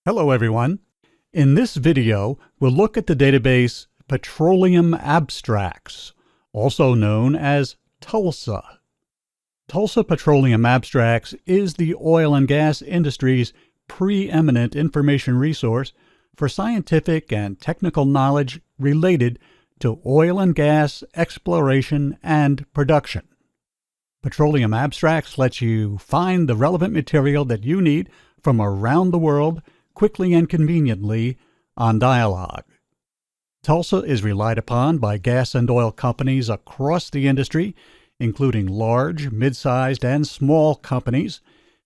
Hello everyone. In this video, we'll look at the database Petroleum Abstracts, also known as TULSA. TULSA Petroleum Abstracts is the oil and gas industry's preeminent information resource for scientific and technical knowledge related to oil and gas exploration and production. Petroleum Abstracts lets you find the relevant material that you need from around the world quickly and conveniently on Dialog. TULSA is relied upon by gas and oil companies across the industry, including large, mid-sized, and small companies,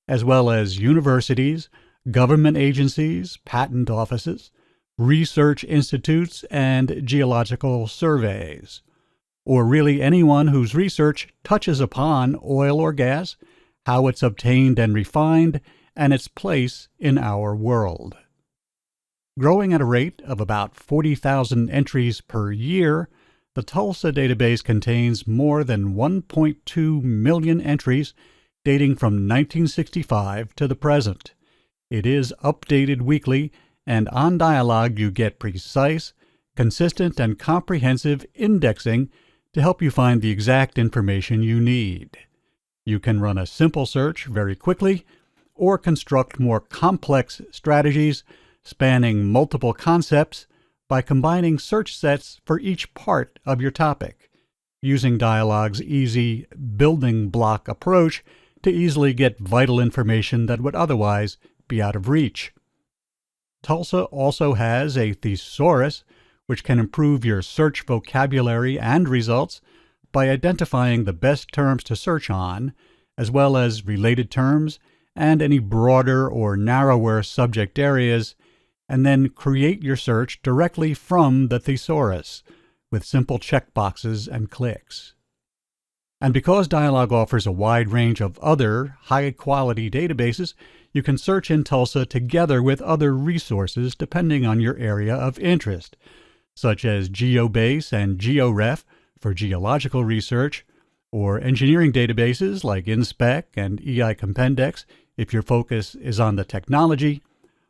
as well as universities, government agencies, patent offices, research institutes, and geological surveys, or really anyone whose research touches upon oil or gas, how it's obtained and refined, and its place in our world. Growing at a rate of about 40,000 entries per year, the TULSA database contains more than 1.2 million entries dating from 1965 to the present. It is updated weekly, and on Dialog you get precise, consistent, and comprehensive indexing to help you find the exact information you need. You can run a simple search very quickly, or construct more complex strategies spanning multiple concepts by combining search sets for each part of your topic, using Dialog's easy building block approach to easily get vital information that would otherwise be out of reach. TULSA also has a Thesaurus, which can improve your search vocabulary and results by identifying the best terms to search on, as well as related terms and any broader or narrower subject areas, and then create your search directly from the Thesaurus with simple checkboxes and clicks. And because Dialog offers a wide range of other high-quality databases, you can search in TULSA together with other resources depending on your area of interest, such as GeoBase and GeoRef for geological research, or engineering databases like InSpec and EI-Compendex if your focus is on the technology,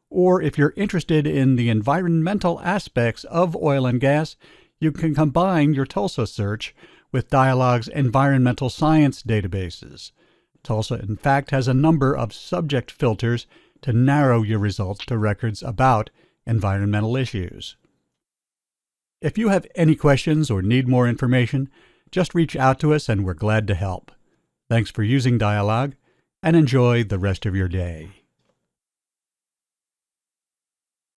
or if you're interested in the environmental aspects of oil and gas, you can combine your TULSA search with Dialog's environmental science databases. TULSA, in fact, has a number of subject filters to narrow your results to records about environmental issues. If you have any questions or need more information, just reach out to us and we're glad to help. Thanks for using Dialog, and enjoy the rest of your day.